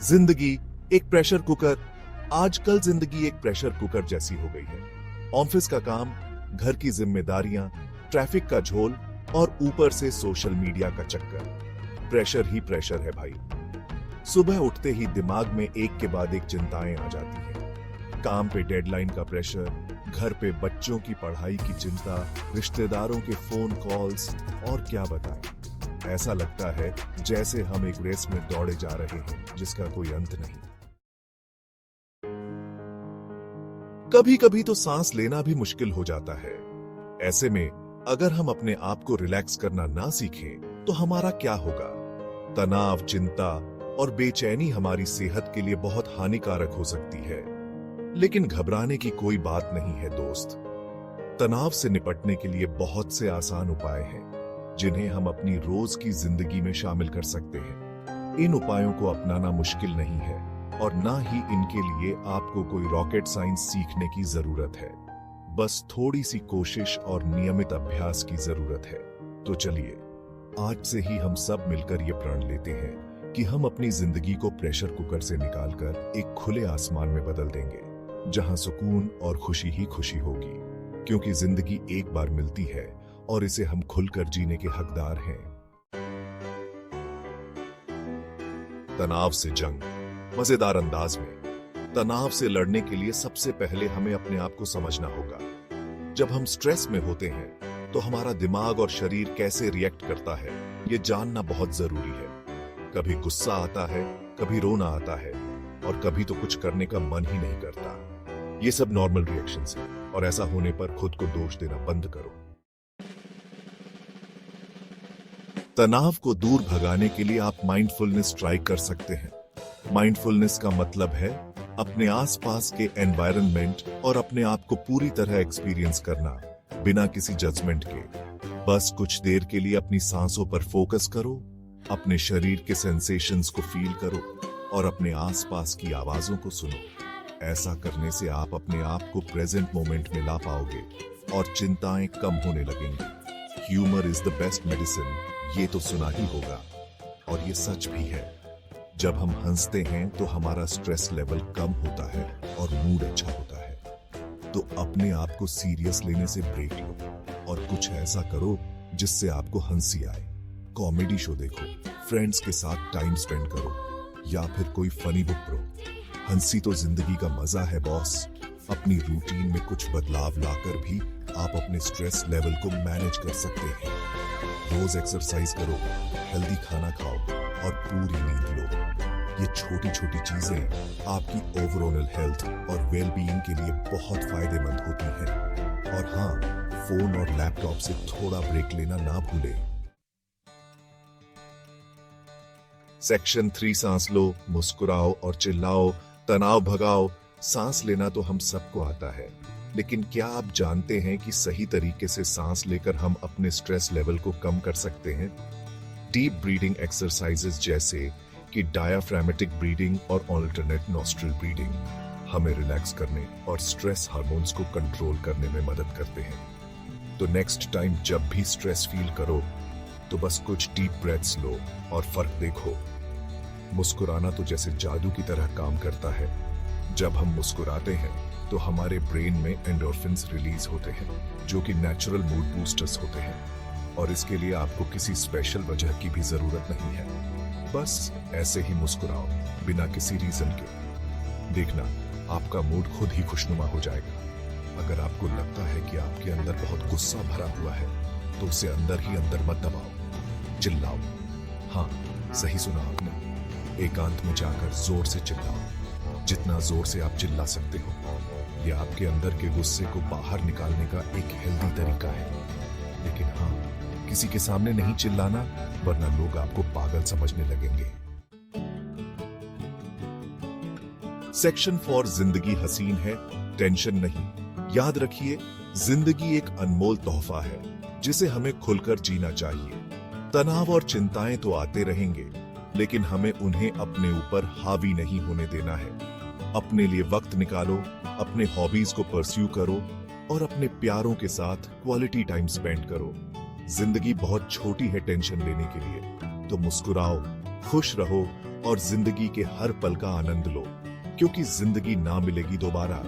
जिंदगी एक pressure cooker. आजकल जिंदगी एक प्रेशर कुकर जैसी हो गई है। ऑफिस का काम, घर की जिम्मेदारियां, ट्रैफिक का झोल और ऊपर से सोशल मीडिया का चक्कर। प्रेशर ही प्रेशर है भाई। सुबह उठते ही दिमाग में एक के बाद एक चिंताएं आ जाती हैं। काम पे डेडलाइन का प्रेशर, घर पे बच्चों की पढ़ाई की चिंता, रिश्तेदारों के फोन कॉल्स और क्या बताएं। ऐसा लगता है जैसे हम एक रेस में दौड़े जा रहे हैं जिसका कोई अंत नहीं। कभी कभी तो सांस लेना भी मुश्किल हो जाता है। ऐसे में अगर हम अपने आप को रिलैक्स करना ना सीखें तो हमारा क्या होगा। तनाव, चिंता और बेचैनी हमारी सेहत के लिए बहुत हानिकारक हो सकती है। लेकिन घबराने की कोई बात नहीं है दोस्त। तनाव से निपटने के लिए बहुत से आसान उपाय हैं जिन्हें हम अपनी रोज की जिंदगी में शामिल कर सकते हैं। इन उपायों को अपनाना मुश्किल नहीं है और ना ही इनके लिए आपको कोई रॉकेट साइंस सीखने की जरूरत है। बस थोड़ी सी कोशिश और नियमित अभ्यास की जरूरत है। तो चलिए आज से ही हम सब मिलकर ये प्रण लेते हैं कि हम अपनी जिंदगी को प्रेशर कुकर से निकालकर एक खुले आसमान में बदल देंगे, जहां सुकून और खुशी ही खुशी होगी। क्योंकि जिंदगी एक बार मिलती है और इसे हम खुलकर जीने के हकदार हैं। तनाव से जंग, मजेदार अंदाज में। तनाव से लड़ने के लिए सबसे पहले हमें अपने आप को समझना होगा। जब हम स्ट्रेस में होते हैं तो हमारा दिमाग और शरीर कैसे रिएक्ट करता है, ये जानना बहुत जरूरी है। कभी गुस्सा आता है, कभी रोना आता है और कभी तो कुछ करने का मन ही नहीं करता। ये सब नॉर्मल रिएक्शंस हैं और ऐसा होने पर खुद को दोष देना बंद करो। तनाव को दूर भगाने के लिए आप माइंडफुलनेस ट्राई कर सकते हैं। माइंडफुलनेस का मतलब है अपने आसपास के एनवायरनमेंट और अपने आप को पूरी तरह एक्सपीरियंस करना बिना किसी जजमेंट के। बस कुछ देर के लिए अपनी सांसों पर फोकस करो, अपने शरीर के सेंसेशंस को फील करो और अपने आसपास की आवाजों को सुनो। ऐसा करने से आप अपने आप को प्रेजेंट मोमेंट में ला पाओगे और चिंताएं कम होने लगेंगी। Humour is the best medicine, ये तो सुना ही होगा और ये सच भी है। जब हम हंसते हैं तो हमारा स्ट्रेस लेवल कम होता है और मूड अच्छा होता है। तो अपने आप को सीरियस लेने से ब्रेक लो और कुछ ऐसा करो जिससे आपको हंसी आए। कॉमेडी शो देखो, फ्रेंड्स के साथ टाइम स्पेंड करो या फिर कोई फनी बुक पढ़ो। हंसी तो जिंदगी का मजा है बॉस। अपनी रूटीन में कुछ बदलाव लाकर भी आप अपने स्ट्रेस लेवल को मैनेज कर सकते हैं। रोज एक्सरसाइज करो, हेल्दी खाना खाओ और पूरी नींद लो। ये छोटी छोटी चीजें आपकी ओवरऑल हेल्थ और वेलबीइंग के लिए बहुत फायदेमंद होती हैं। और हाँ, फोन और लैपटॉप से थोड़ा ब्रेक लेना ना भूलें। सेक्शन 3 सांस लो, मुस्कुराओ और चिल्लाओ, तनाव भगाओ। सांस लेना तो हम सबको आता है, लेकिन क्या आप जानते हैं कि सही तरीके से सांस लेकर हम अपने स्ट्रेस लेवल को कम कर सकते हैं? डीप ब्रीदिंग एक्सरसाइजेस जैसे कि डायाफ्रामेटिक ब्रीदिंग और ऑल्टरनेट नॉस्ट्रिल ब्रीदिंग हमें रिलैक्स करने और स्ट्रेस हार्मोन्स को कंट्रोल करने में मदद करते हैं। तो नेक्स्ट टाइम जब भी स्ट्रेस फील करो तो बस कुछ डीप ब्रेथ्स लो और फर्क देखो। मुस्कुराना तो जैसे जादू की तरह काम करता है। जब हम मुस्कुराते हैं तो हमारे ब्रेन में एंडोर्फिन्स रिलीज होते हैं जो कि नेचुरल मूड बूस्टर्स होते हैं और इसके लिए आपको किसी स्पेशल वजह की भी जरूरत नहीं है। बस ऐसे ही मुस्कुराओ बिना किसी रीजन के। देखना आपका मूड खुद ही खुशनुमा हो जाएगा। अगर आपको लगता है कि आपके अंदर बहुत गुस्सा भरा हुआ है तो उसे अंदर ही अंदर मत दबाओ, चिल्लाओ। हाँ, सही सुना आपने। एकांत में जाकर जोर से चिल्लाओ, जितना जोर से आप चिल्ला सकते हो। यह आपके अंदर के गुस्से को बाहर निकालने का एक हेल्दी तरीका है। लेकिन हाँ, किसी के सामने नहीं चिल्लाना, वरना लोग आपको पागल समझने लगेंगे। सेक्शन 4 जिंदगी हसीन है, टेंशन नहीं। याद रखिए, जिंदगी एक अनमोल तोहफा है जिसे हमें खुलकर जीना चाहिए। तनाव और चिंताएं तो आते रहेंगे, लेकिन हमें उन्हें अपने ऊपर हावी नहीं होने देना है। अपने लिए वक्त निकालो, अपने हॉबीज को परस्यू करो और अपने प्यारों के साथ क्वालिटी टाइम स्पेंड करो। जिंदगी बहुत छोटी है टेंशन लेने के लिए, तो मुस्कुराओ, खुश रहो और जिंदगी के हर पल का आनंद लो, क्योंकि जिंदगी ना मिलेगी दोबारा।